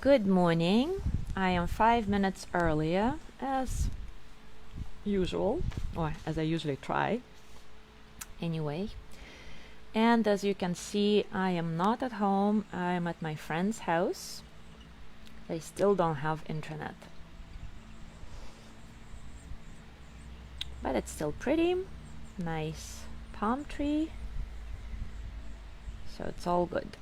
Good morning. I am 5 minutes earlier, as usual, or as I usually try, anyway. And as you can see, I am not at home. I am at my friend's house. They still don't have internet. But it's still pretty. Nice palm tree. So it's all good.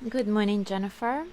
Good morning, Jennifer.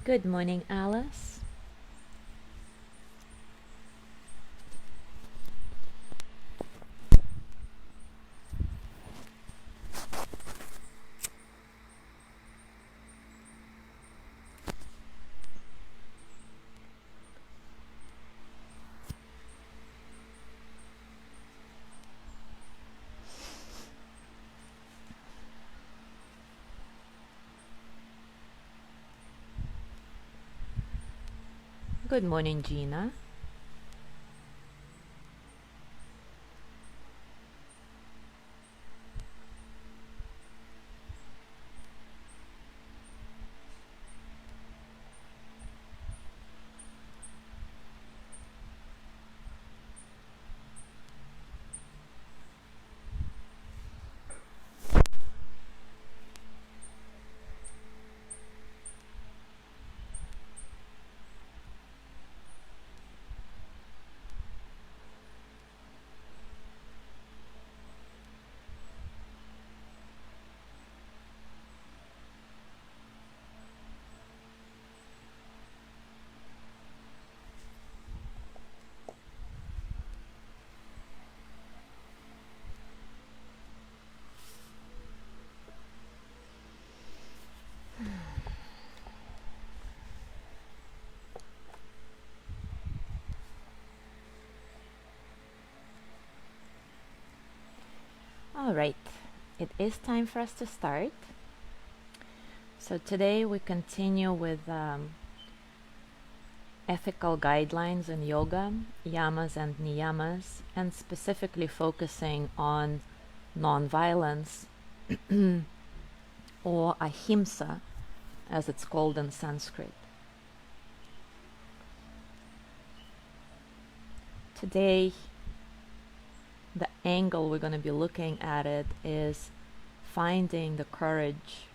Good morning, Alice. Good morning, Gina. All right, it is time for us to start. So today we continue with ethical guidelines in yoga, yamas and niyamas, and specifically focusing on non-violence or AHIMSA, as it's called in Sanskrit. Today, the angle we're going to be looking at it is finding the courage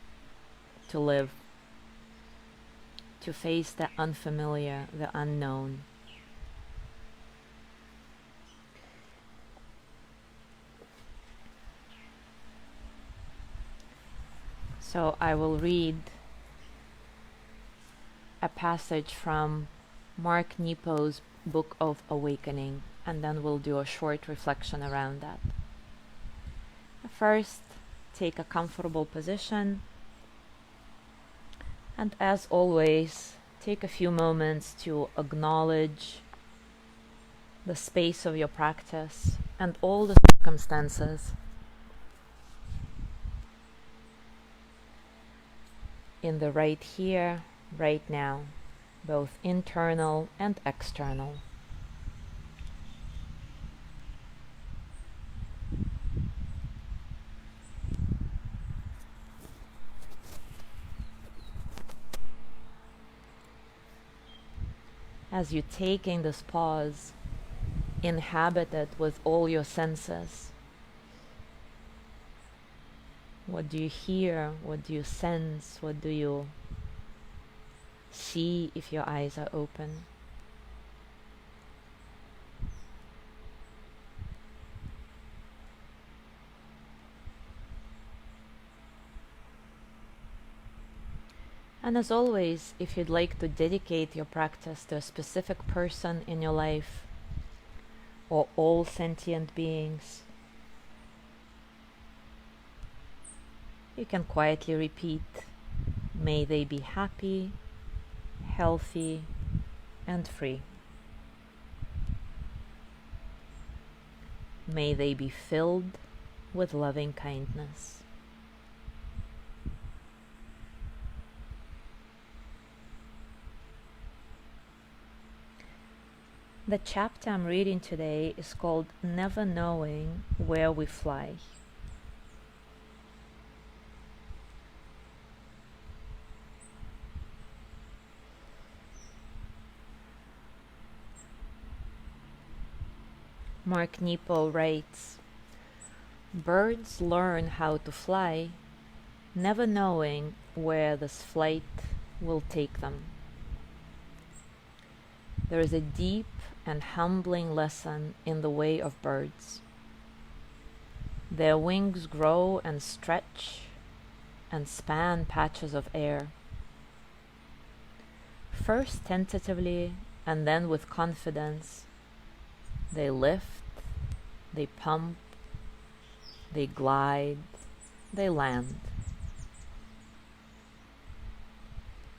to live, to face the unfamiliar, the unknown. So I will read a passage from Mark Nepo's Book of Awakening, and then we'll do a short reflection around that. First, take a comfortable position, and as always, take a few moments to acknowledge the space of your practice, and all the circumstances in the right here, right now, both internal and external. As you taking this pause, inhabit it with all your senses. What do you hear? What do you sense? What do you see if your eyes are open? And as always, if you'd like to dedicate your practice to a specific person in your life, or all sentient beings, you can quietly repeat, may they be happy, healthy, and free. May they be filled with loving kindness. The chapter I'm reading today is called Never Knowing Where We Fly. Mark Nepal writes, birds learn how to fly, never knowing where this flight will take them. There is a deep and humbling lesson in the way of birds. Their wings grow and stretch and span patches of air. First tentatively and then with confidence, they lift, they pump, they glide, they land.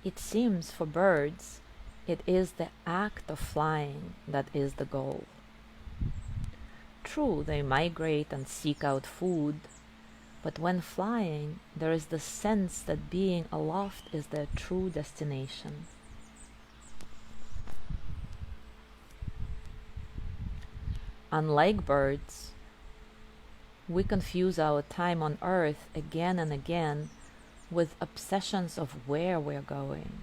It seems for birds, it is the act of flying that is the goal. True, they migrate and seek out food, but when flying, there is the sense that being aloft is their true destination. Unlike birds, we confuse our time on earth again and again with obsessions of where we're going,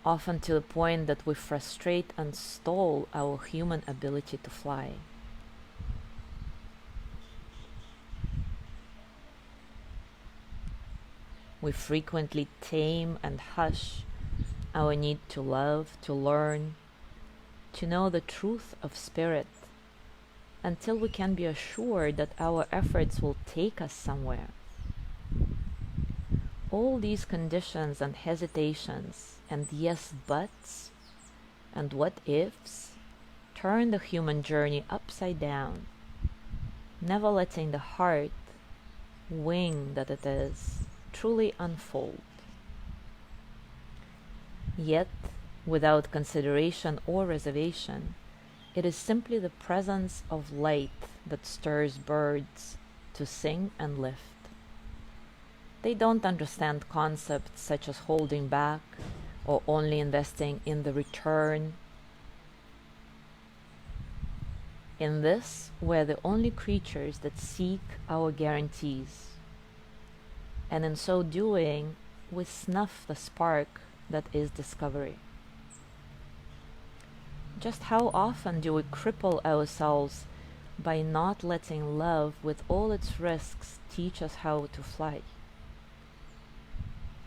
often to the point that we frustrate and stall our human ability to fly. We frequently tame and hush our need to love, to learn, to know the truth of spirit, until we can be assured that our efforts will take us somewhere. All these conditions and hesitations and yes buts and what ifs turn the human journey upside down, never letting the heart, wing that it is, truly unfold. Yet, without consideration or reservation, it is simply the presence of light that stirs birds to sing and lift. They don't understand concepts such as holding back or only investing in the return. In this, we're the only creatures that seek our guarantees. And in so doing, we snuff the spark that is discovery. Just how often do we cripple ourselves by not letting love with all its risks teach us how to fly?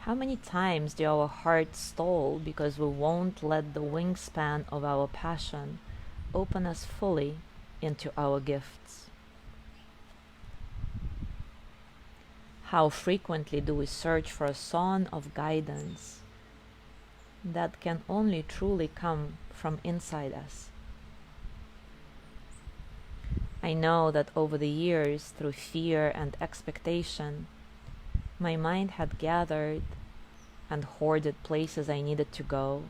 How many times do our hearts stall because we won't let the wingspan of our passion open us fully into our gifts? How frequently do we search for a song of guidance that can only truly come from inside us? I know that over the years, through fear and expectation, my mind had gathered and hoarded places I needed to go,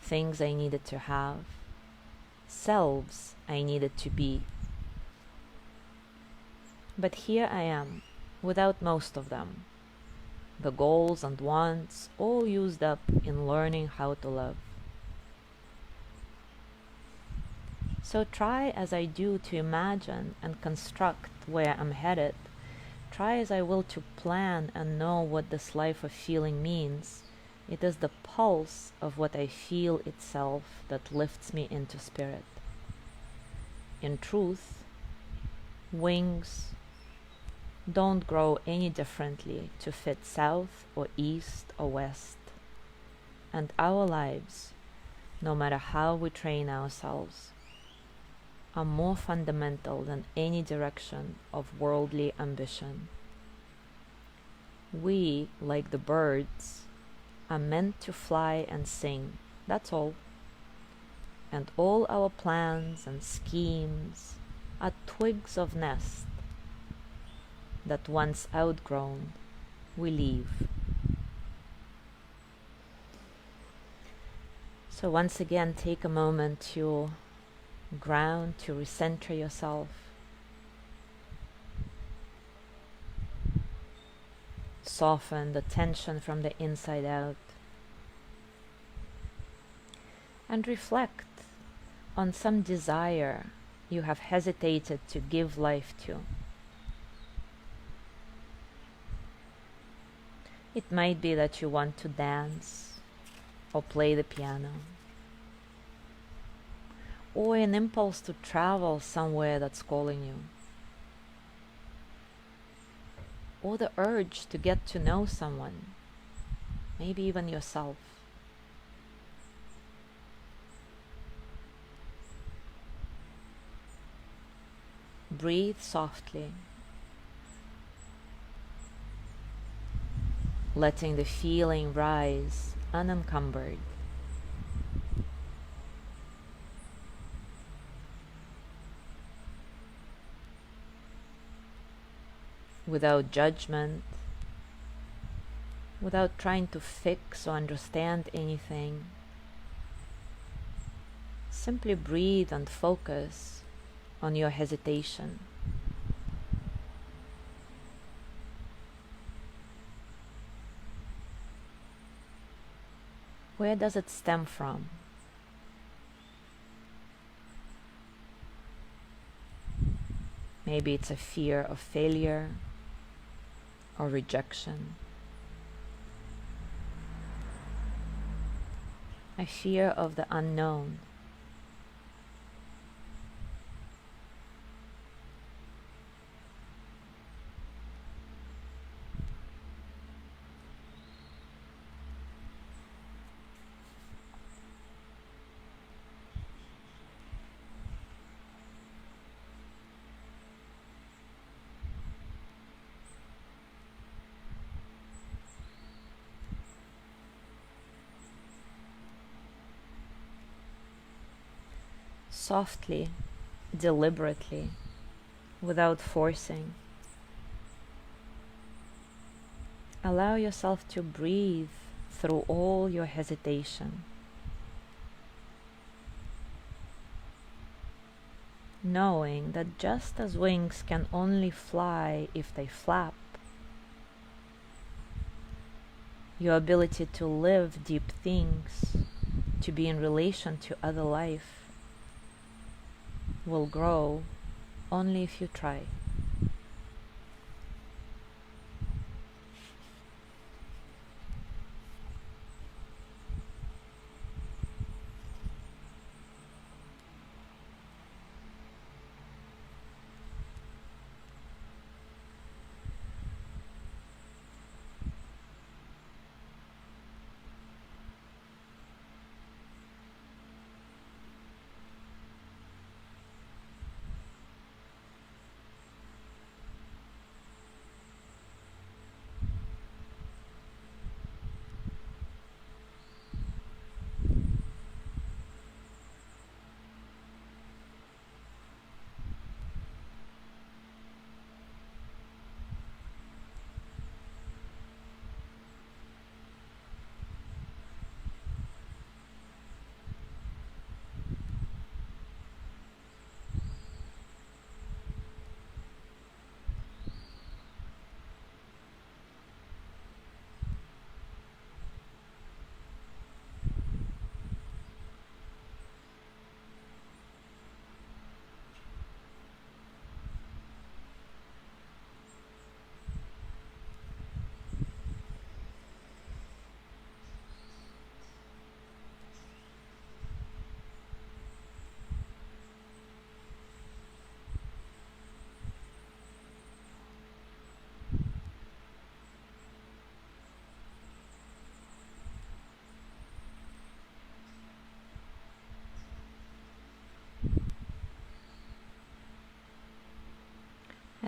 things I needed to have, selves I needed to be. But here I am, without most of them, the goals and wants all used up in learning how to love. So try as I do to imagine and construct where I'm headed. Try as I will to plan and know what this life of feeling means. It is the pulse of what I feel itself that lifts me into spirit. In truth, wings don't grow any differently to fit south or east or west. And our lives, no matter how we train ourselves, are more fundamental than any direction of worldly ambition. We, like the birds, are meant to fly and sing, that's all. And all our plans and schemes are twigs of nest that once outgrown, we leave. So once again, take a moment to ground, to recenter yourself. Soften the tension from the inside out. And reflect on some desire you have hesitated to give life to. It might be that you want to dance or play the piano, or an impulse to travel somewhere that's calling you, or the urge to get to know someone, maybe even yourself. Breathe softly, letting the feeling rise unencumbered. Without judgment, without trying to fix or understand anything. Simply breathe and focus on your hesitation. Where does it stem from? Maybe it's a fear of failure or rejection, a fear of the unknown. Softly, deliberately, without forcing. Allow yourself to breathe through all your hesitation, knowing that just as wings can only fly if they flap, your ability to live deep things, to be in relation to other life, will grow only if you try.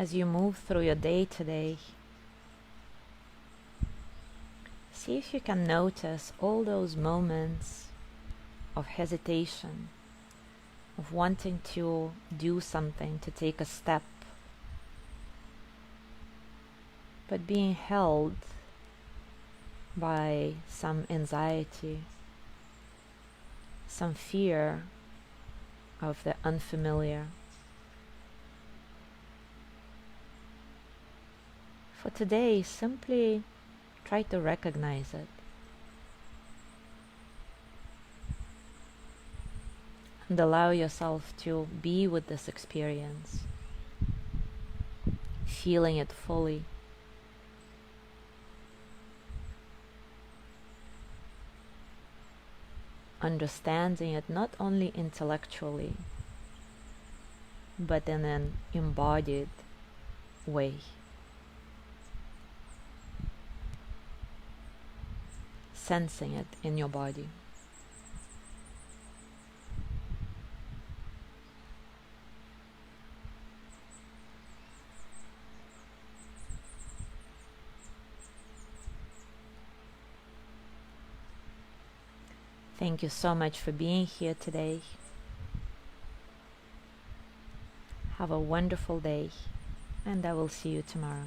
As you move through your day today, see if you can notice all those moments of hesitation, of wanting to do something, to take a step, but being held by some anxiety, some fear of the unfamiliar. For today, simply try to recognize it and allow yourself to be with this experience, feeling it fully. Understanding it not only intellectually, but in an embodied way. Sensing it in your body. Thank you so much for being here today. Have a wonderful day, and I will see you tomorrow.